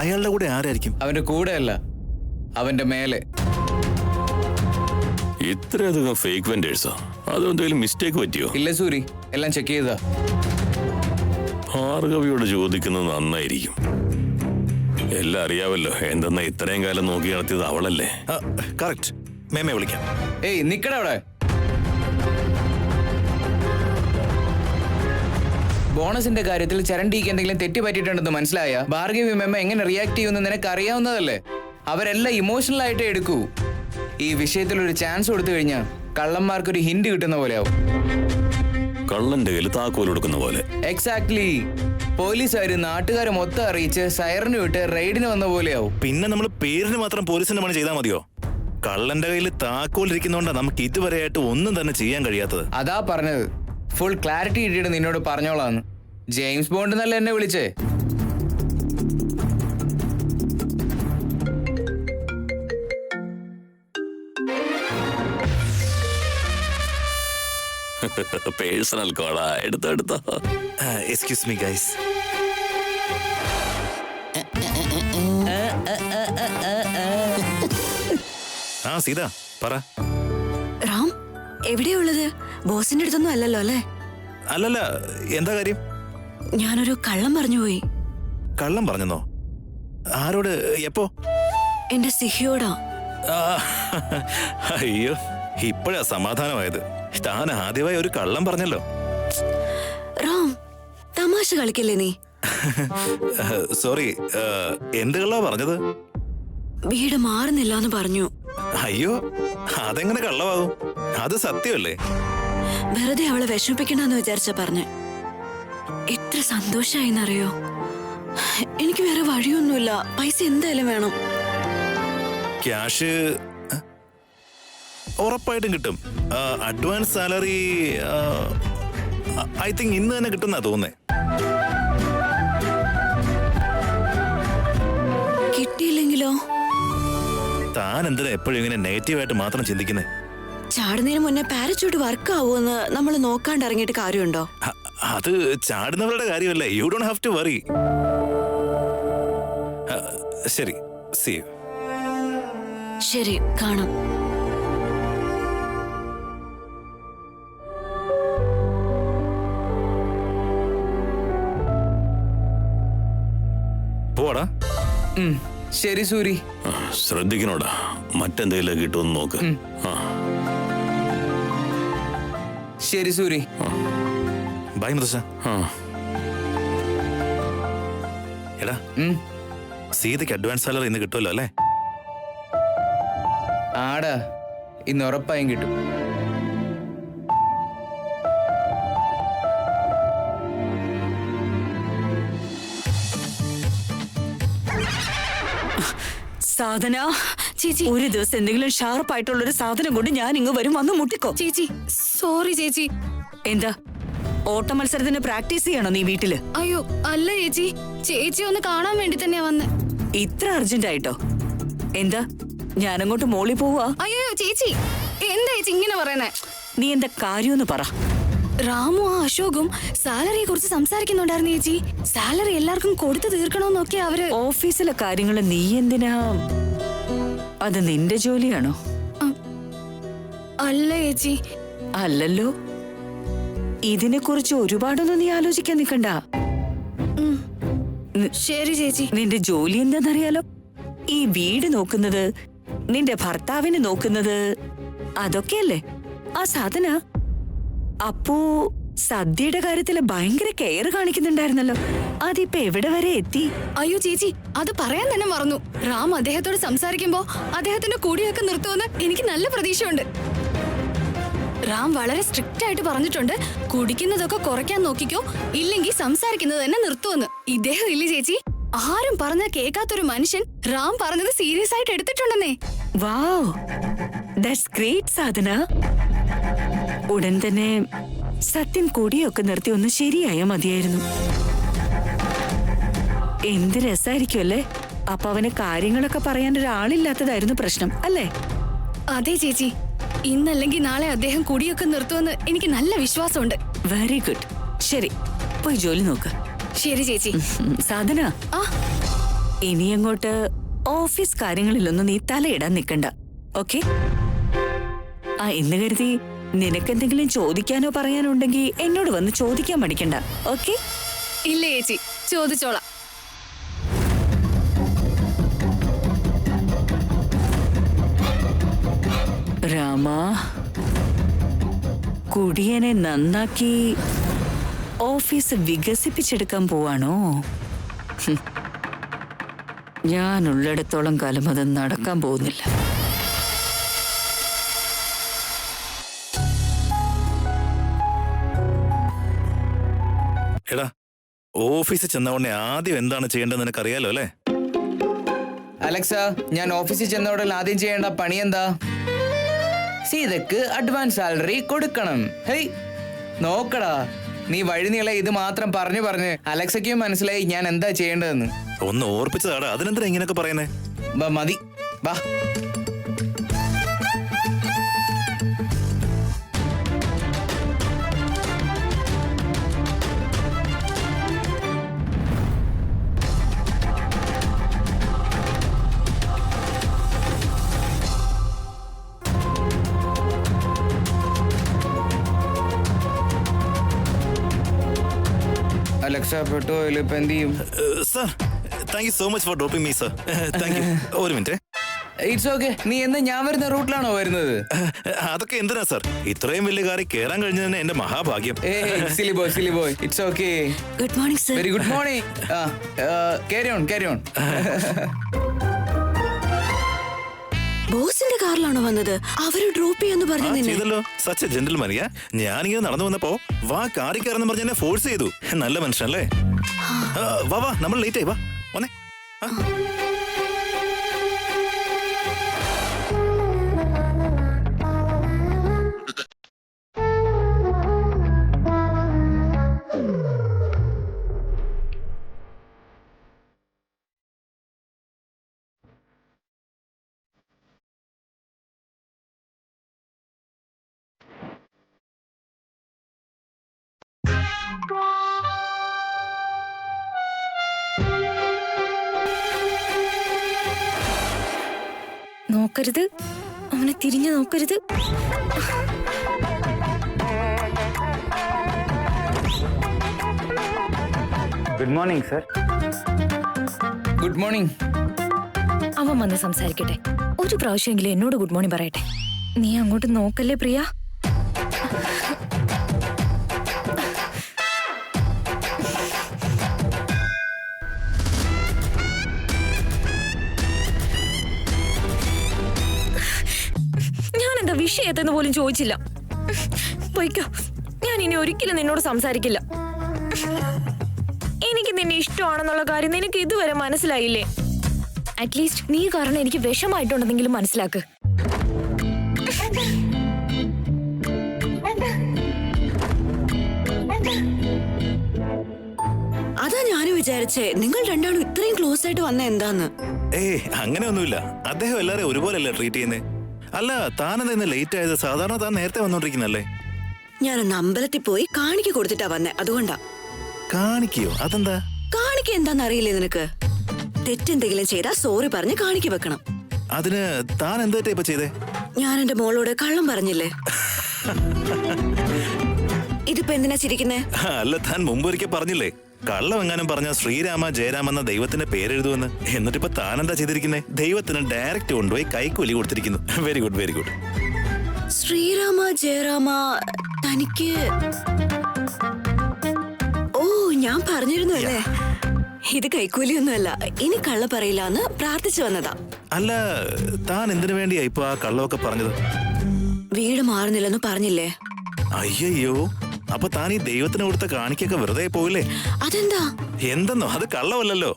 അയാളുടെ കൂടെ ആരായിരിക്കും? അവന്റെ കൂടെ അല്ല, അവന്റെ മേലെ. ഇത്രയധികം ഫേക്ക് വെൻഡേഴ്സോ? അതെന്തെങ്കിലും മിസ്റ്റേക്ക് പറ്റിയോ? ഇല്ല സൂരി, എല്ലാം ചെക്ക് ചെയ്താ. ഭാർഗവിയോട് ചോദിക്കുന്നത് നന്നായിരിക്കും. എല്ലാം അറിയാവല്ലോ. എന്തെന്നാ ഇത്രയും കാലം നോക്കി നടത്തിയത് അവളല്ലേ? കറക്റ്റ്. മേമയെ വിളിക്കാം. ഏയ് നിക്കട അവിടെ. ബോണസിന്റെ കാര്യത്തിൽ ചരണ്ടിക്ക് എന്തെങ്കിലും തെറ്റ് പറ്റിയിട്ടുണ്ടെന്ന് മനസ്സിലായ ഭാർഗവി മെമ്മ എങ്ങനെ റിയാക്ട് ചെയ്യുമെന്ന് നിനക്ക് അറിയാവുന്നതല്ലേ? അവരെല്ലാം ഇമോഷണൽ ആയിട്ടേ എടുക്കൂ. ഈ വിഷയത്തിൽ ഒരു ചാൻസ് കൊടുത്തു കഴിഞ്ഞാൽ കള്ളന്മാർക്കൊരു ഹിന്റ് കിട്ടുന്ന പോലെ ആവും. കള്ളന്റെ കയ്യിൽ താക്കോൽ കൊടുക്കുന്ന പോലെ. എക്സാക്ട്ലി. പോലീസുകാര് നാട്ടുകാരെ മൊത്തം അറിയിച്ച് സൈറന് വിട്ട് റെയ്ഡിന് വന്ന പോലെയാവും. പിന്നെ നമ്മൾ പേരിന് മാത്രം പോലീസിന്റെ പണി ചെയ്താൽ മതിയോ? കള്ളന്റെ കയ്യിൽ താക്കോൽ ഇരിക്കുന്നോണ്ടാ നമുക്ക് ഇതുവരെയായിട്ട് ഒന്നും തന്നെ ചെയ്യാൻ കഴിയാത്തത്. അതാ പറഞ്ഞത്, ഫുൾ ക്ലാരിറ്റി കിട്ടിയിട്ട് നിന്നോട് പറഞ്ഞോളാന്ന്. ജെയിംസ് ബോണ്ട് എന്നല്ല എന്നെ വിളിച്ചേ. പേഴ്സണൽ കോളാ. എടുത്തോ. Excuse me guys. സീത പറ. റാം എവിടെയുള്ളത്? ബോസിന്റെ അടുത്തൊന്നും അല്ലല്ലോ അല്ലേ? അല്ലല്ല, എന്താ കാര്യം? ഞാനൊരു കള്ളം പറഞ്ഞുപോയി. കള്ളം പറഞ്ഞെന്നോ? ആരോട്? എപ്പോ? എന്റെ സിഹിയോടാ. അയ്യോ, ഇപ്പോഴാ സമാധാനമായത്. താൻ ആദ്യമായി ഒരു കള്ളം പറഞ്ഞല്ലോ. റാം തമാശ കളിക്കല്ലേ നീ? സോറി, എന്ത് കള്ളാ പറഞ്ഞത്? വീട് മാറുന്നില്ല എന്ന് പറഞ്ഞു. അയ്യോ, അതെങ്ങനെ കള്ളമാകും? അത് സത്യമല്ലേ? വെറുതെ അവളെ വിഷമിപ്പിക്കണ്ടെന്ന് വിചാരിച്ച പറഞ്ഞ്. എത്ര സന്തോഷായിന്നറിയോ? എനിക്ക് വേറെ വഴിയൊന്നുമില്ല. പൈസ എന്തായാലും വേണം. ക്യാഷ് ഉറപ്പായിട്ടും കിട്ടും. അഡ്വാൻസ് സാലറി ഐ തിങ്ക് ഇന്ന് തന്നെ കിട്ടുന്നാ തോന്നുന്നേ. കിട്ടിയില്ലെങ്കിലോ? താൻ എന്തിനാ എപ്പോഴും ഇങ്ങനെ നെഗറ്റീവായിട്ട് മാത്രം ചിന്തിക്കുന്നേ? ചാടുന്നതിന് മുന്നേ പാരച്യൂട്ട് വർക്ക് ആവുമെന്ന് നമ്മൾ നോക്കാണ്ട് ഇറങ്ങിയിട്ട് കാര്യമുണ്ടോ? അത് ചാടുന്നവരുടെ കാര്യമല്ലേ. You don't have to worry. ശരി, സീ യു. ശരി, കാണാം. പോടാ. ശരി സൂരി. ശ്രദ്ധിക്കണോടാ, മറ്റെന്തെങ്കിലും കിട്ടുമെന്ന് നോക്ക്. ശരി സൂരി. ബൈ മുത്തശ്ശ. എടാ, സീതയ്ക്ക് അഡ്വാൻസ് സാലറി ഇന്ന് കിട്ടുമല്ലോ അല്ലേ? ആടാ, ഇന്ന് ഉറപ്പായും കിട്ടും. സാധന ചേച്ചി, ഒരു ദിവസം എന്തെങ്കിലും ഷാർപ്പ് ആയിട്ടുള്ള ഒരു സാധനം കൊണ്ട് ഞാൻ ഇങ്ങ് വരും. വന്ന് മുട്ടിക്കോ. ചേച്ചി സോറി ചേച്ചി. എന്താ ഓട്ട മത്സരത്തിന് പ്രാക്ടീസ് ചെയ്യണോ നീ വീട്ടില്? അയ്യോ അല്ല ചേച്ചി, ചേച്ചി ഒന്ന് കാണാൻ വേണ്ടി തന്നെയാ വന്ന്. ഇത്ര അർജന്റ് ആയിട്ടോ? എന്താ ഞാനങ്ങോട്ട് മോളി പോവാ? അയ്യോ ചേച്ചി, എന്താ ചേച്ചി ഇങ്ങനെ പറയണേ? നീ എന്താ കാര്യമെന്ന് പറ. റാമും അശോകും സാലറിയെ കുറിച്ച് സംസാരിക്കുന്നുണ്ടായിരുന്നു ചേച്ചി. സാലറി എല്ലാവർക്കും കൊടുത്തു തീർക്കണോന്നൊക്കെ അവര്. ഓഫീസിലെ കാര്യങ്ങള് നീ എന്തിനാ? അത് നിന്റെ ജോലിയാണോ? അല്ല ചേച്ചി. അല്ലല്ലോ. ഇതിനെ കുറിച്ച് ഒരുപാടൊന്നും നീ ആലോചിക്കാൻ നിക്കണ്ട. ശരി ചേച്ചി. നിന്റെ ജോലി എന്താന്നറിയാലോ? ഈ വീട് നോക്കുന്നത്, നിന്റെ ഭർത്താവിനെ നോക്കുന്നത്, അതൊക്കെയല്ലേ ആ സാധന. അപ്പോ സദ്യയുടെ കാര്യത്തില് ഭയങ്കര കെയർ കാണിക്കുന്നുണ്ടായിരുന്നല്ലോ. അതിപ്പോ എവിടെ വരെ എത്തി? അയ്യോ ചേച്ചി, അത് പറയാൻ തന്നെ മറന്നു. റാം അദ്ദേഹത്തോട് സംസാരിക്കുമ്പോ അദ്ദേഹത്തിന്റെ കൂടിയൊക്കെ നിർത്തുമെന്ന് എനിക്ക് നല്ല പ്രതീക്ഷയുണ്ട്. റാം വളരെ സ്ട്രിക്റ്റ് ആയിട്ട് പറഞ്ഞിട്ടുണ്ട്, കുടിക്കുന്നതൊക്കെ കുറയ്ക്കാൻ നോക്കിക്കോ, ഇല്ലെങ്കിൽ സംസാരിക്കുന്നത് തന്നെ നിർത്തുമെന്ന്. ഇദ്ദേഹം ഇല്ലേ ചേച്ചി, ആരും പറഞ്ഞ കേൾക്കാത്തൊരു മനുഷ്യൻ റാം പറഞ്ഞത് സീരിയസ് ആയിട്ട് എടുത്തിട്ടുണ്ടെന്നേ. വാവ്, ദാറ്റ്സ് ഗ്രേറ്റ് സാധന. ഉടൻ തന്നെ സത്യൻ കൂടിയൊക്കെ നിർത്തി ഒന്ന് ശരിയായ മതിയായിരുന്നു. എന്ത് രസായിരിക്കും അല്ലേ? അപ്പൊ അവന് കാര്യങ്ങളൊക്കെ പറയാൻ ഒരാളില്ലാത്തതായിരുന്നു പ്രശ്നം അല്ലേ? അതെ ചേച്ചി, ഇന്നല്ലെങ്കിൽ നാളെ അദ്ദേഹം കുടിയൊക്കെ നിർത്തുമെന്ന് എനിക്ക് നല്ല വിശ്വാസമുണ്ട്. Very good. ശരി, പോയി ജോലി നോക്ക്. ശരി ചേച്ചി. സാധന, ഇനി അങ്ങോട്ട് ഓഫീസ് കാര്യങ്ങളിലൊന്നും നീ തലയിടാൻ നിൽക്കണ്ട. ഓക്കെ? എന്ന് കരുതി നിനക്കെന്തെങ്കിലും ചോദിക്കാനോ പറയാനോ ഉണ്ടെങ്കിൽ എന്നോട് വന്ന് ചോദിക്കാൻ മടിക്കണ്ട. ഓക്കെ? ഇല്ല ചേച്ചി, ചോദിച്ചോളാം. രാമ, കുടിയനെ നന്നാക്കി ഓഫീസ് വികസിപ്പിച്ചെടുക്കാൻ പോവാണോ? ഞാനുള്ളിടത്തോളം കാലം അത് നടക്കാൻ പോകുന്നില്ല. എടാ, ഓഫീസിൽ ചെന്ന ഉടനെ ആദ്യം എന്താണ് ചെയ്യേണ്ടത് നിനക്കറിയാലോ അല്ലേ? അലക്സ, ഞാൻ ഓഫീസിൽ ചെന്ന ഉടനെ ആദ്യം ചെയ്യേണ്ട പണി എന്താ? സീതക്ക് അഡ്വാൻസ് സാലറി കൊടുക്കണം. ഹേയ് നോക്കടാ, നീ വഴിനീളെ ഇത് മാത്രം പറഞ്ഞു പറഞ്ഞ് അലക്സയ്ക്കും മനസ്സിലായി ഞാൻ എന്താ ചെയ്യേണ്ടതെന്ന്. ഒന്ന് ഓർപ്പിച്ചതാടാ, അതിനെന്തിനാ ഇങ്ങനെയൊക്കെ പറയുന്നേ? മതി, വാ. അലക്സ പെട്ടുപോയില്ല, ഇപ്പൊ എന്ത് ചെയ്യും? Sir, thank you so much for dropping me sir. Thank you. ഒരു മിനിറ്റ്. It's okay. നീ എന്ന് ഞാൻ വരുന്ന റൂട്ടിലാണോ വരുന്നത്? അതൊക്കെ എന്തിനാ സർ? ഇത്രയും വലിയ കാര്യം കേറാൻ കഴിഞ്ഞതന്നെ എന്റെ മഹാഭാഗ്യം. Silly boy, it's okay. Good morning sir. Very good morning. Carry on. ബോസിന്റെ കാറിലാണോ വന്നത്? അവര് ഡ്രോപ്പ് ചെയ്യാന്ന് പറഞ്ഞു നിന്നെ. ചെയ്തല്ലോ. Such a gentleman. ഞാനിങ്ങനെ നടന്നു വന്നപ്പോ വാ കാറി കയറുന്ന പറഞ്ഞ് എന്നെ ഫോഴ്സ് ചെയ്തു. നല്ല മനുഷ്യനല്ലേ? വാ വാ, നമ്മൾ ലേറ്റ് ആയി. വാ വന്നേ. നോക്കരുത്, അവനെ തിരിഞ്ഞു നോക്കരുത്. Good morning sir. Good morning. അവൻ വന്ന് സംസാരിക്കട്ടെ. ഒരു പ്രാവശ്യമെങ്കിലും എന്നോട് ഗുഡ് മോർണിംഗ് പറയട്ടെ. നീ അങ്ങോട്ട് നോക്കല്ലേ പ്രിയ. ഞാനെന്താ വിഷയത്തെന്ന് പോലും ചോദിച്ചില്ല. പോയിക്കോ, ഞാൻ ഇനി ഒരിക്കലും നിന്നോട് സംസാരിക്കില്ല. എനിക്ക് നിന്നെ ഇഷ്ടമാണെന്നുള്ള കാര്യം നിനക്ക് ഇതുവരെ മനസ്സിലായില്ലേ? അറ്റ്ലീസ്റ്റ് നീ കാരണം എനിക്ക് വിഷമായിട്ടുണ്ടെന്നെങ്കിലും മനസ്സിലാക്ക്. അതാ ഞാനും വിചാരിച്ചേ, നിങ്ങൾ രണ്ടാളും ഇത്രയും ക്ലോസ് ആയിട്ട് വന്ന എന്താന്ന്. അങ്ങനെയൊന്നുമില്ല. അദ്ദേഹം എല്ലാരെയും ഒരുപോലെയല്ലേ ട്രീറ്റ് ചെയ്യുന്നേ. അല്ല, താനെന്താ ഇന്ന് ലേറ്റ് ആയത്? സാധാരണ താൻ നേരത്തെ വന്നോണ്ടിരിക്കുന്നല്ലേ? ഞാനൊന്ന് അമ്പലത്തിൽ പോയി കാണിക്ക കൊടുത്തിട്ടാ വന്നേ, അതുകൊണ്ടാ. കാണിക്കയോ? അതെന്താ? കാണിക്ക എന്താന്ന് അറിയില്ലേ നിനക്ക്? തെറ്റെന്തെങ്കിലും ചെയ്താ സോറി പറഞ്ഞ് കാണിക്ക വെക്കണം. അതിന് താൻ എന്താ ഇപ്പൊ ചെയ്തേ? ഞാൻ എന്റെ മോളോട് കള്ളം പറഞ്ഞില്ലേ? ഇതിപ്പോ എന്തിനാ ചിരിക്കുന്നേ? അല്ല, താൻ മുമ്പൊരിക്കൽ പറഞ്ഞില്ലേ കള്ളം എങ്ങാനും പറഞ്ഞ ശ്രീരാമ ജയരാമ എന്ന ദൈവത്തിന്റെ പേരെഴുതുമെന്ന്. എന്നിട്ടിപ്പോ താൻ എന്താ ചെയ്തിരിക്കുന്നേ? ദൈവത്തിന് ഡയറക്റ്റ് കൊണ്ടുപോയി കൈക്കൂലി കൊടുത്തിരിക്കുന്നു. Very good, very good. ശ്രീരാമ ജയരാമ തനിക്ക്... ഓ, ഞാൻ പറഞ്ഞിരുന്നു അല്ലേ? ഇത് കൈക്കൂലിയൊന്നുമല്ല. ഇനി കള്ള പറയില്ലാന്ന് പ്രാർത്ഥിച്ചു വന്നതാ. അല്ല, താൻ എന്തിനു വേണ്ടിയാ ഇപ്പൊ ആ കള്ളമൊക്കെ പറഞ്ഞത്? വീട് മാറുന്നില്ലെന്ന് പറഞ്ഞില്ലേ? അയ്യോ, അപ്പൊ താൻ ഈ ദൈവത്തിന് കൊടുത്ത കാണിക്കൊക്കെ വെറുതെ പോയില്ലേ? അതെന്താ? എന്തെന്നോ, അത് കള്ളമല്ലല്ലോ.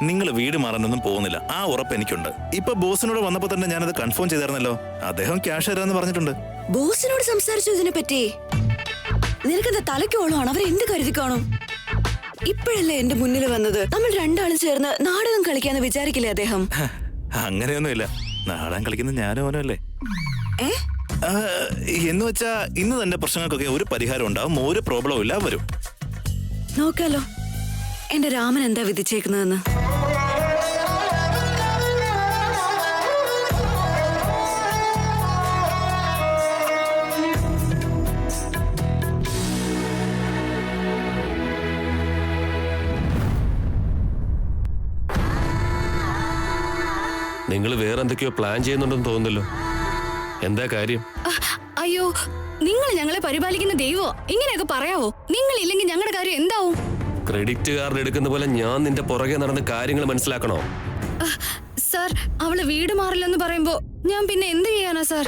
നിങ്ങൾ വീട് മാറാനൊന്നും പോകുന്നില്ല, ആ ഉറപ്പ് എനിക്കുണ്ട്. ഇപ്പൊ ബോസിനോട് വന്നപ്പോ തന്നെ ഞാനത് കൺഫേം ചെയ്തായിരുന്നല്ലോ. അദ്ദേഹം ക്യാഷ് തരാന്ന് പറഞ്ഞിട്ടുണ്ട്. ബോസിനോട് സംസാരിച്ചു ഇതിനെ പറ്റി? നിനക്കെന്താ തലയ്ക്കോളമാണ്? അവരെന്ത് കരുതി കാണും? ഇപ്പോഴല്ലേ എന്റെ മുന്നിൽ വന്നത്. നമ്മൾ രണ്ടാളും ചേർന്ന് നാടകം കളിക്കാന്ന് വിചാരിക്കില്ലേ അദ്ദേഹം? അങ്ങനെയൊന്നുമില്ല, നാടകം കളിക്കുന്നത് ഞാനും ഓനല്ലേ. ഏ എന്ന് വെച്ചാ ഇന്ന് തന്നെ പ്രശ്നങ്ങൾക്കൊക്കെ ഒരു പരിഹാരം ഉണ്ടാവും, ഒരു പ്രോബ്ലവും ഇല്ല, വരും. നോക്കാലോ എന്റെ രാമൻ എന്താ വിധിച്ചേക്കുന്നതെന്ന്. നിങ്ങൾ വേറെന്തൊക്കെയോ പ്ലാൻ ചെയ്യുന്നുണ്ടെന്ന് തോന്നുന്നല്ലോ. എന്താ കാര്യം? അയ്യോ, നിങ്ങൾ ഞങ്ങളെ പരിപാലിക്കുന്ന ദൈവോ, ഇങ്ങനെയൊക്കെ പറയാവോ? നിങ്ങൾ ഇല്ലെങ്കിൽ ഞങ്ങളുടെ കാര്യം എന്താവും? ക്രെഡിറ്റ് കാർഡ് എടുക്കുന്ന പോലെ ഞാൻ നിന്റെ പുറകെ നടന്ന് കാര്യങ്ങൾ മനസ്സിലാക്കണോ? സാർ, അവള് വീട് മാറില്ലെന്ന് പറയുമ്പോ ഞാൻ പിന്നെ എന്ത് ചെയ്യാനാ സാർ?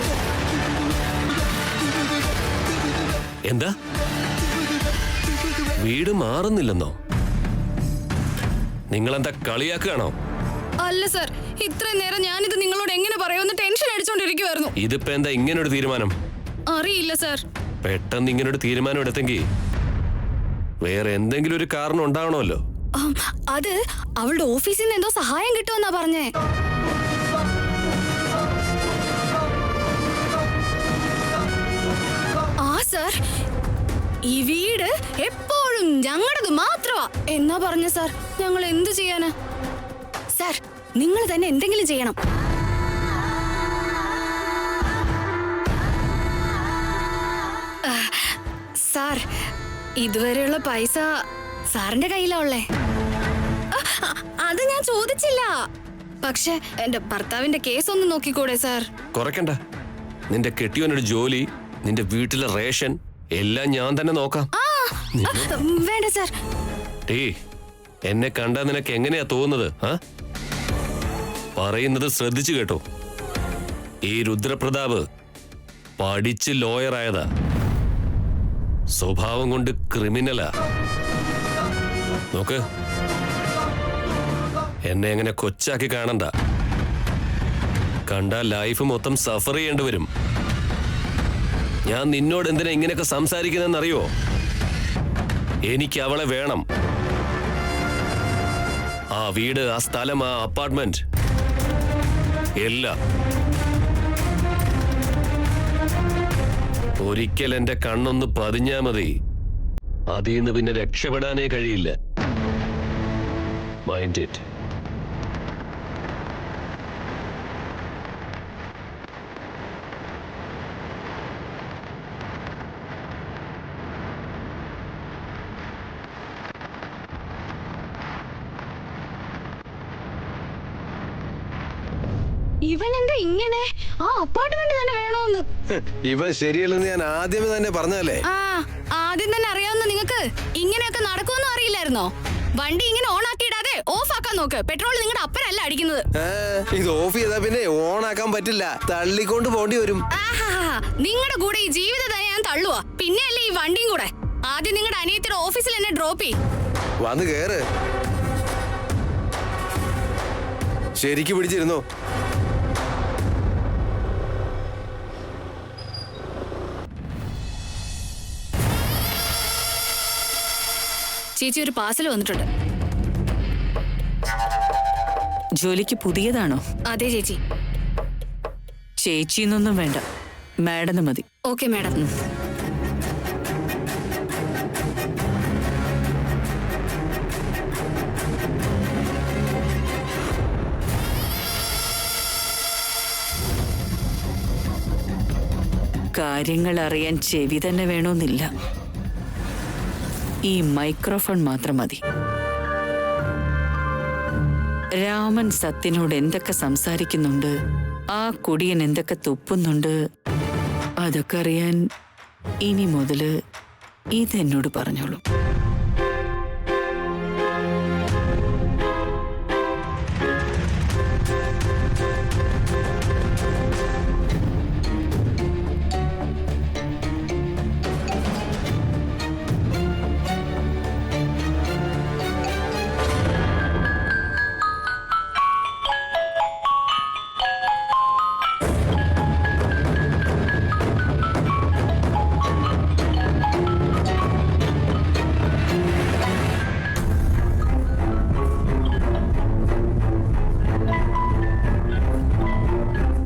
എന്താ, വീട് മാറുന്നില്ലെന്നോ? നിങ്ങളെന്താ കളിയാക്കുകയാണോ? അല്ല സാർ, ഇത്രയും നേരം ഞാനിത് നിങ്ങളോട് എങ്ങനെ പറയുമെന്ന് ടെൻഷൻ അടിച്ചോണ്ടിരിക്കുവായിരുന്നു. ഇതിപ്പോ എന്താ ഇങ്ങനൊരു തീരുമാനം? അറിയില്ല സാർ. പെട്ടെന്ന് ഇങ്ങനൊരു തീരുമാനം എടുത്തെങ്കിൽ വേറെ എന്തെങ്കിലും ഒരു കാരണം ഉണ്ടാവണമല്ലോ. അത് അവളുടെ ഓഫീസിൽ നിന്ന് എന്തോ സഹായം കിട്ടുമെന്നാ പറഞ്ഞേ. ആ സാർ, ഈ വീട് എപ്പോഴും ഞങ്ങളുടേത് മാത്രമാ എന്നാ പറഞ്ഞ സാർ. ഞങ്ങൾ എന്ത് ചെയ്യാനാ സാർ? നിങ്ങൾ തന്നെ എന്തെങ്കിലും ചെയ്യണം. സാർ, ഇതുവരെയുള്ള പൈസ സാറിന്റെ കയ്യിലാ ഉള്ളേ. അത് ഞാൻ ചോദിച്ചില്ല. പക്ഷെ എന്റെ ഭർത്താവിന്റെ കേസ് ഒന്ന് നോക്കിക്കൂടെ സാർ? കുറയ്ക്കണ്ട. നിന്റെ കെട്ടിയോനൊരു ജോലി, നിന്റെ വീട്ടിലെ റേഷൻ എല്ലാം ഞാൻ തന്നെ നോക്കാം. വേണ്ട സാർ. ടീ, എന്നെ കണ്ടാ നിനക്ക് എങ്ങനെയാ തോന്നുന്നത്? പറയുന്നത് ശ്രദ്ധിച്ചു കേട്ടോ. ഈ രുദ്രപ്രതാപ് പഠിച്ച് ലോയറായതാ, സ്വഭാവം കൊണ്ട് ക്രിമിനലാ. നോക്ക്, എന്നെ എങ്ങനെ കൊച്ചാക്കി കാണണ്ട. കണ്ടാ ലൈഫ് മൊത്തം സഫർ ചെയ്യേണ്ടി വരും. ഞാൻ നിന്നോട് എന്തിനാ ഇങ്ങനെയൊക്കെ സംസാരിക്കുന്നറിയോ? എനിക്ക് അവളെ വേണം. ആ വീട്, ആ സ്ഥലം, ആ അപ്പാർട്ട്മെന്റ് എല്ലാം. ഒരിക്കൽ എന്റെ കണ്ണൊന്ന് പതിഞ്ഞാ മതി, അതിന്ന് പിന്നെ രക്ഷപ്പെടാനേ കഴിയില്ല. Mind it. ഇവൻ എന്താ ഇങ്ങനെ? ആ അപ്പാർട്ട്മെന്റ് തന്നെ വേണോന്ന്. ഇവൻ ശരിയല്ലെന്ന് ഞാൻ ആദ്യമേ തന്നെ പറഞ്ഞല്ലേ. ആദ്യം തന്നെ അറിയാവുന്ന നിങ്ങൾക്ക് ഇങ്ങനെയൊക്കെ നടക്കുമെന്നും അറിയില്ലായിരുന്നോ? വണ്ടി ഇങ്ങനെ ഓൺ ആക്കിയിടാതെ ഓഫ് ആക്കാൻ നോക്ക്. പെട്രോൾ നിങ്ങളുടെ അപ്പനല്ല അടിക്കുന്നത്. ഇത് ഓഫ് ചെയ്താ പിന്നെ ഓൺ ആക്കാൻ പറ്റില്ല, തള്ളിക്കൊണ്ട് പോണ്ടി വരും. നിങ്ങളുടെ കൂടെ ഈ ജീവിതം തന്നെ ഞാൻ തള്ളുവാ, പിന്നെയല്ലേ ഈ വണ്ടിയും കൂടെ. ആദ്യം നിങ്ങളുടെ അനിയത്തിയുടെ ഓഫീസിൽ എന്നെ ഡ്രോപ്പ് ചെയ്യും. വന്ന് കേറ്. ശരിക്ക് പിടിച്ചിരുന്നോ? ചേച്ചി, ഒരു പാർസൽ വന്നിട്ടുണ്ട്. ജോലിക്ക് പുതിയതാണോ? അതെ ചേച്ചി. ചേച്ചിന്നൊന്നും വേണ്ട, മാഡം മതി. Okay madam. കാര്യങ്ങൾ അറിയാൻ ചെവി തന്നെ വേണമെന്നില്ല, ഈ മൈക്രോഫോൺ മാത്രം മതി. രാമൻ സത്യനോട് എന്തൊക്കെ സംസാരിക്കുന്നുണ്ട്, ആ കുടിയൻ എന്തൊക്കെ തുപ്പുന്നുണ്ട്, അതൊക്കെ അറിയാൻ ഇനി മുതല് ഇതെന്നോട് പറഞ്ഞോളൂ.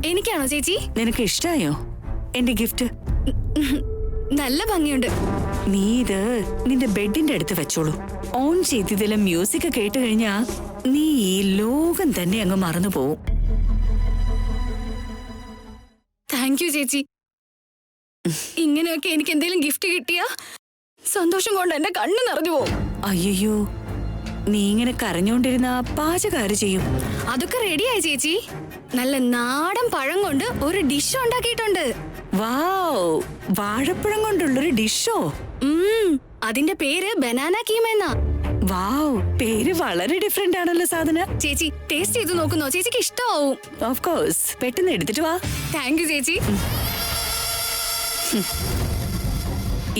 എനിക്കാണോ ചേച്ചി? നിനക്ക് ഇഷ്ടായോ എന്റെ ഗിഫ്റ്റ്? നല്ല ഭംഗിയുണ്ട്. നീ ഇത് നിന്റെ ബെഡിന്റെ അടുത്ത് വെച്ചോളൂ. ഓൺ ചെയ്തതിലെ മ്യൂസിക് കേട്ട് കഴിഞ്ഞാ നീ ഈ ലോകം തന്നെ അങ്ങ് മറന്നു പോവും. താങ്ക് യു ചേച്ചി. ഇങ്ങനെയൊക്കെ എനിക്ക് എന്തെങ്കിലും ഗിഫ്റ്റ് കിട്ടിയാ സന്തോഷം കൊണ്ട് എന്റെ കണ്ണ് നിറഞ്ഞു പോവും. അയ്യോ, നീ ഇങ്ങനെ കരഞ്ഞോണ്ടിരുന്ന പാചകാര് ചെയ്യും. അതൊക്കെ റെഡിയായി ചേച്ചി. നല്ല നാടൻ പഴം കൊണ്ട് ഒരു ഡിഷ് ഉണ്ടാക്കിയിട്ടുണ്ട്. വാവ്, വാഴപ്പഴം കൊണ്ടുള്ളൊരു ഡിഷോ? അതിന്റെ പേര് ബനാന കീമ എന്നാ. വാവ്, പേര് വളരെ ഡിഫറെന്റ് ആണല്ലോ സാധന. ചേച്ചി ടേസ്റ്റ് ചെയ്ത് നോക്കുന്നോ? ചേച്ചിക്ക് ഇഷ്ടമാവും. ഓഫ് കോഴ്സ്, പെട്ടെന്ന് എടുത്തിട്ട് വാ. താങ്ക് യു ചേച്ചി.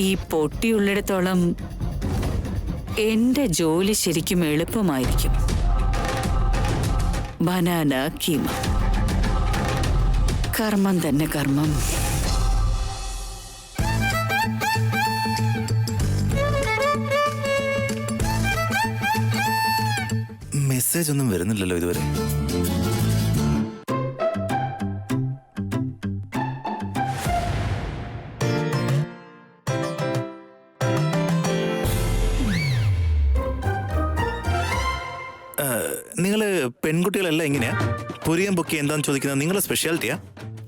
ഈ പൊട്ടിയുള്ളിടത്തോളം എന്റെ ജോലി ശരിക്കും എളുപ്പമായിരിക്കും. ബനാന കീമ, കർമ്മം തന്നെ കർമ്മം. മെസ്സേജ് ഒന്നും വരുന്നില്ലല്ലോ ഇതുവരെ. നിങ്ങള് പെൺകുട്ടികളെല്ലാം എങ്ങനെയാ പുരിയം പൊക്കി എന്താന്ന് ചോദിക്കുന്നത്? നിങ്ങളെ സ്പെഷ്യാലിറ്റിയാ?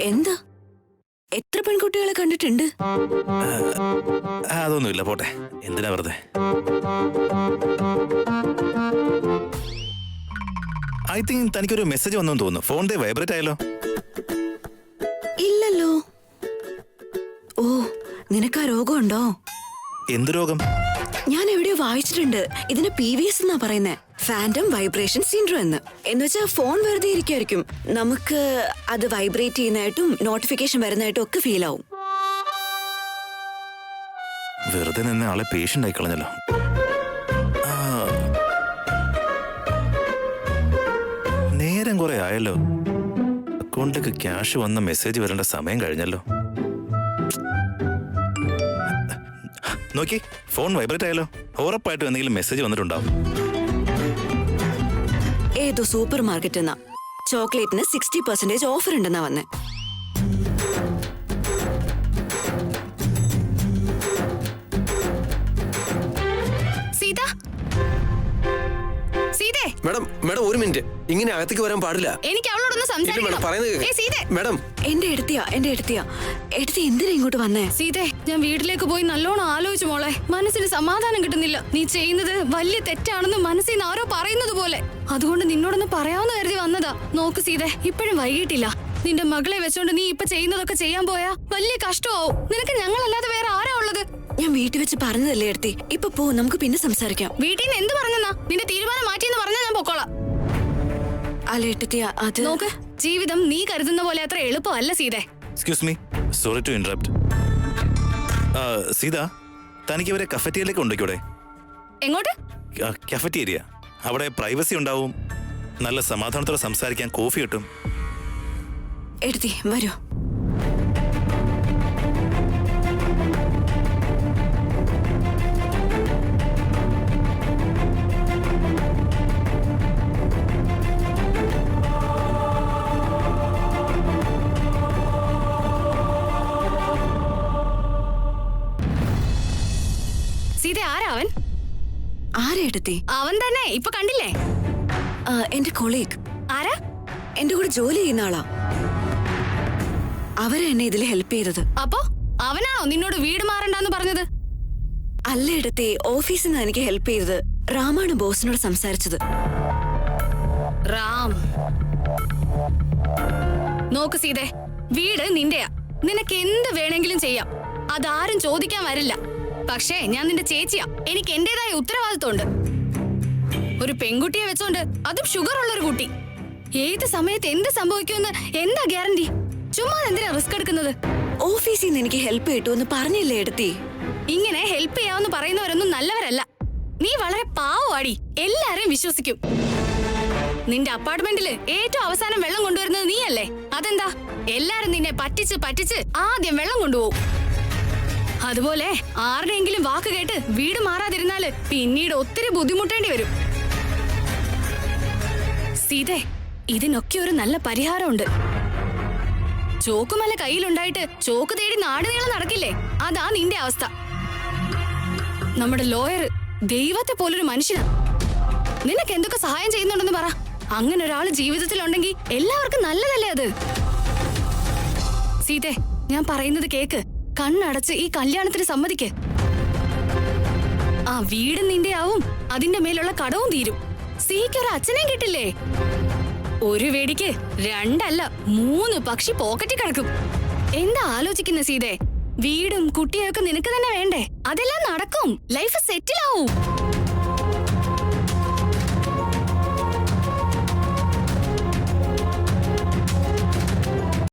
എന്താ, എത്ര പെൺകുട്ടികളെ കണ്ടിട്ടുണ്ട്? അതൊന്നുമില്ല, പോട്ടെ. എന്തിനാ വെറുതെ. ഐ തിങ്ക് തനിക്കൊരു മെസ്സേജ് വന്നു തോന്നുന്നു. ഫോൺ വൈബ്രേറ്റ് ആയല്ലോ. ഇല്ലല്ലോ. ഓ, നിനക്ക് ആ രോഗമുണ്ടോ? എന്ത് രോഗം? ഞാൻ എവിടെയോ വായിച്ചിട്ടുണ്ട്. ഇതിന് PVS എന്നാ പറയുന്നേ, ഫാൻറ്റം വൈബ്രേഷൻ സിൻഡ്രോം എന്ന്. എന്നുവെച്ചാൽ ഫോൺ വെറുതെ ഇരിക്കുമായിരിക്കും, നമുക്ക് അത് വൈബ്രേറ്റ് ചെയ്യുന്നതായിട്ടും നോട്ടിഫിക്കേഷൻ വരുന്നതായിട്ടും ഒക്കെ ഫീൽ ആവും. വെറുതെ നിന്ന് ആളെ പേഷ്യന്റ് ആയി കളഞ്ഞല്ലോ. നേരം കുറെ ആയല്ലോ. അക്കൗണ്ടിലേക്ക് ക്യാഷ് വന്ന മെസ്സേജ് വരേണ്ട സമയം കഴിഞ്ഞല്ലോ. നോക്കി, ഫോൺ വൈബ്രേറ്റ് ആയല്ലോ. ഉറപ്പായിട്ടും എന്തെങ്കിലും മെസ്സേജ് വന്നിട്ടുണ്ടാവും. ഏതോ സൂപ്പർ മാർക്കറ്റ് എന്നാ ചോക്ലേറ്റിന് 60% ഓഫർ ഉണ്ടെന്നാ വന്നേ. സീത, സീതേ. മേഡം മേഡം ഒരു മിനിറ്റ്, ഇങ്ങനെ അകത്തേക്ക് വരാൻ പാടില്ല. എനിക്ക് അവളോടൊന്ന് ഇല്ല സംസാരിക്കണം. മേഡം, പറയുന്നത് ഏയ് കേൾക്ക്. സീതേ. മേഡം എന്റെ എടുത്തിയാ എടുത്തി എന്തിനാ ഇങ്ങോട്ട് വന്നേ? സീതേ, ഞാൻ വീട്ടിലേക്ക് പോയി നല്ലോണം ആലോചിച്ചു മോളെ. മനസ്സിന് സമാധാനം കിട്ടുന്നില്ല. നീ ചെയ്യുന്നത് വലിയ തെറ്റാണെന്ന് മനസ്സിൽ നിന്ന് ആരോ പറയുന്നത് പോലെ. അതുകൊണ്ട് നിന്നോടൊന്ന് പറയാമെന്ന് കരുതി വന്നതാ. നോക്ക് സീതേ, ഇപ്പോഴും വൈകിട്ടില്ല. നിന്റെ മകളെ വെച്ചോണ്ട് നീ ഇപ്പൊ ചെയ്യുന്നതൊക്കെ ചെയ്യാൻ പോയാ വലിയ കഷ്ടമാവും. നിനക്ക് ഞങ്ങളല്ലാതെ വേറെ ആരാ ഉള്ളത്? ഞാൻ വീട്ടിൽ വെച്ച് പറഞ്ഞതല്ലേ എടുത്തി. ഇപ്പൊ പോ, നമുക്ക് പിന്നെ സംസാരിക്കാം. വീട്ടിൽ നിന്ന് എന്ത് പറഞ്ഞെന്നാ? നിന്റെ തീരുമാനം മാറ്റിയെന്ന് പറഞ്ഞാൽ ഞാൻ പൊക്കോളാം. അല്ല എടുത്തിയാ, അത് നോക്ക്, ജീവിതം നീ കരുതുന്ന പോലെ അത്ര എളുപ്പമല്ല സീതേ. Excuse me, sorry to interrupt. Sita, തനിക്ക് ഇവരെ കഫറ്റീരിയയിലേക്ക് കൊണ്ടുപോയിക്കൂടെ? എങ്ങോട്ട്? കഫറ്റീരിയ. അവിടെ പ്രൈവസി ഉണ്ടാവും, നല്ല സമാധാനത്തോടെ സംസാരിക്കാൻ കോഫി കിട്ടും. എടുത്തി വരൂ. സീത, ആരാ അവൻ? ആരാ എടുത്തി? അവൻ തന്നെ, ഇപ്പൊ കണ്ടില്ലേ? എന്റെ കൊളീഗ്. ആരാ? എന്റെ കൂടെ ജോലി ചെയ്യുന്ന ആളാ. അവരെ എന്നെ ഇതിൽ ഹെൽപ്പ് ചെയ്തത്. അപ്പോ അവനാണോ നിന്നോട് വീട് മാറണ്ടെന്ന് പറഞ്ഞത്? അല്ല എടുത്തി, ഓഫീസിൽ നിന്ന് എനിക്ക് ഹെൽപ്പ് ചെയ്തത് റാമാണ് ബോസിനോട് സംസാരിച്ചത്. റാം, നോക്ക് സീതേ, വീട് നിന്റെയാ. നിനക്ക് എന്ത് വേണമെങ്കിലും ചെയ്യാം, അതാരും ചോദിക്കാൻ വരില്ല. പക്ഷേ ഞാൻ നിന്റെ ചേച്ചിയാ, എനിക്ക് എന്റേതായ ഉത്തരവാദിത്വമുണ്ട്. ഒരു പെൺകുട്ടിയെ വെച്ചോണ്ട്, അതും ഷുഗർ ഉള്ള ഒരു കുട്ടി, ഏത് സമയത്ത് എന്ത് സംഭവിക്കുമെന്ന് എന്താ ഗ്യാരണ്ടി? ചുമ്മാ എന്തിനാ റിസ്ക് എടുക്കുന്നത്? ഓഫീസിൽ നിന്ന് എനിക്ക് ഹെൽപ്പ് കിട്ടുമെന്ന് പറഞ്ഞില്ലേ എടുത്തി? ഇങ്ങനെ ഹെൽപ്പ് ചെയ്യാമെന്ന് പറയുന്നവരൊന്നും നല്ലവരല്ല. നീ വളരെ പാവമാടി, എല്ലാരെയും വിശ്വസിക്കും. നിന്റെ അപ്പാർട്ട്മെന്റില് ഏറ്റവും അവസാനം വെള്ളം കൊണ്ടുവരുന്നത് നീയല്ലേ? അതെന്താ? എല്ലാരും നിന്നെ പറ്റിച്ച് ആദ്യം വെള്ളം കൊണ്ടുപോകും. അതുപോലെ ആരുടെയെങ്കിലും വാക്ക് കേട്ട് വീട് മാറാതിരുന്നാല് പിന്നീട് ഒത്തിരി ബുദ്ധിമുട്ടേണ്ടി വരും. സീതേ, ഇതിനൊക്കെ ഒരു നല്ല പരിഹാരമുണ്ട്. ചോക്കുമല കയ്യിലുണ്ടായിട്ട് ചോക്ക് തേടി നാട് നീളം നടക്കില്ലേ? അതാ നിന്റെ അവസ്ഥ. നമ്മുടെ ലോയർ ദൈവത്തെ പോലൊരു മനുഷ്യനാ. നിനക്ക് എന്തൊക്കെ സഹായം ചെയ്യുന്നുണ്ടെന്ന് പറ. അങ്ങനെ ഒരാൾ ജീവിതത്തിലുണ്ടെങ്കിൽ എല്ലാവർക്കും നല്ലതല്ലേ അത്? സീതേ, ഞാൻ പറയുന്നത് കേക്ക്. കണ്ണടച്ച് ഈ കല്യാണത്തിന് സമ്മതിക്ക്. ആ വീടും നിന്റെ ആവും, അതിന്റെ മേലുള്ള കടവും തീരും. സിക്ക് ഒരു അച്ഛനെയും കിട്ടില്ലേ? ഒരു വെടിക്ക് 2 അല്ല 3 പക്ഷി പോക്കറ്റിൽ കിടക്കും. എന്താ ആലോചിക്കുന്ന സീതേ? വീടും കുട്ടിയൊക്കെ നിനക്ക് തന്നെ വേണ്ടേ? അതെല്ലാം നടക്കും, ലൈഫ് സെറ്റിൽ ആവും.